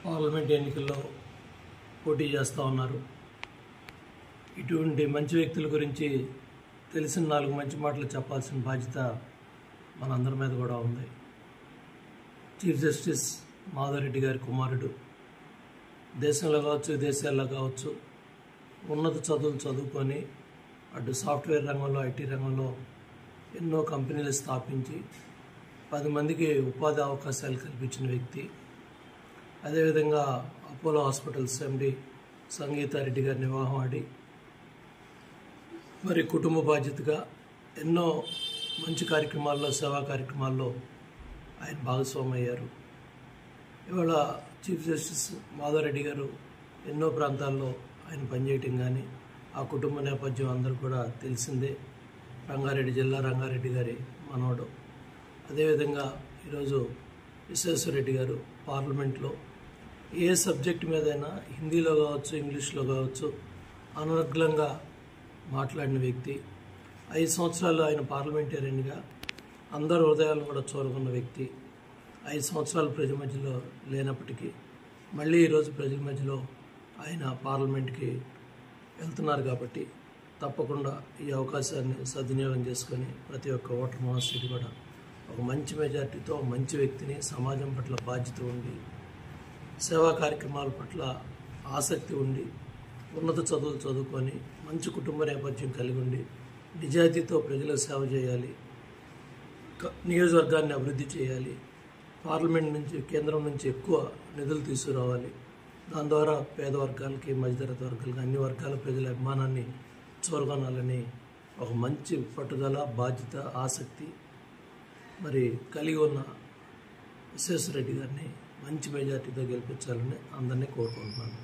Parliament ఎన్నికల్లో పోటీ చేస్తూ ఉన్నారు. ఇటువంటి మంచి వ్యక్తుల గురించి తెలిసిన 4 మంచి మాటలు చెప్పాల్సిన బాధ్యత మనందరి మీద కూడా ఉంది. చీఫ్ జస్టిస్ మాధవరెడ్డి గారి కుమారుడు దేశంలో కావచ్చు, విదేశాల్లో కావచ్చు ఉన్నత చదువులు చదువుకొని అటు సాఫ్ట్వేర్ రంగంలో, ఐటీ రంగంలో ఎన్నో కంపెనీలు స్థాపించి 10 మందికి ఉపాధి అవకాశాలు కల్పించిన వ్యక్తి. అదేవిధంగా అపోలో హాస్పిటల్స్ ఎండి సంగీతారెడ్డి గారిని వివాహం ఆడి మరి కుటుంబ బాధ్యతగా ఎన్నో మంచి కార్యక్రమాల్లో, సేవా కార్యక్రమాల్లో ఆయన భాగస్వామి అయ్యారు. ఇవాళ చీఫ్ జస్టిస్ మాధవరెడ్డి గారు ఎన్నో ప్రాంతాల్లో ఆయన పనిచేయటం కానీ ఆ కుటుంబ నేపథ్యం అందరూ కూడా తెలిసిందే. రంగారెడ్డి జిల్లా రంగారెడ్డి గారి మనవడు. అదేవిధంగా ఈరోజు విశ్వేశ్వరరెడ్డి గారు పార్లమెంట్లో ఏ సబ్జెక్ట్ మీదైనా హిందీలో కావచ్చు, ఇంగ్లీష్లో కావచ్చు అనర్గళంగా మాట్లాడిన వ్యక్తి. 5 సంవత్సరాలు ఆయన పార్లమెంటేరియన్గా అందరి హృదయాలను కూడా చూరగొన్న వ్యక్తి. 5 సంవత్సరాలు ప్రజల మధ్యలో లేనప్పటికీ మళ్ళీ ఈరోజు ప్రజల మధ్యలో ఆయన పార్లమెంట్కి వెళ్తున్నారు. కాబట్టి తప్పకుండా ఈ అవకాశాన్ని సద్వినియోగం చేసుకొని ప్రతి ఒక్క ఓటర్ మహాశయుడు కూడా ఒక మంచి మెజార్టీతో మంచి వ్యక్తిని, సమాజం పట్ల బాధ్యత ఉండి, సేవా కార్యక్రమాల పట్ల ఆసక్తి ఉండి, ఉన్నత చదువులు చదువుకొని మంచి కుటుంబ నేపథ్యం కలిగి ఉండి నిజాయితీతో ప్రజలకు సేవ చేయాలి, నియోజకవర్గాన్ని అభివృద్ధి చేయాలి, పార్లమెంట్ నుంచి, కేంద్రం నుంచి ఎక్కువ నిధులు తీసుకురావాలి, దాని ద్వారా పేద వర్గాలకి, మధ్యతరగతి వర్గాలకి, అన్ని వర్గాల ప్రజల అభిమానాన్ని చూరగొనాలని ఒక మంచి పట్టుదల, బాధ్యత, ఆసక్తి మరి కలిగి ఉన్న విశ్వేశ్వరరెడ్డి గారిని మంచి మెజార్టీతో గెలిపించాలని అందరినీ కోరుకుంటున్నాను.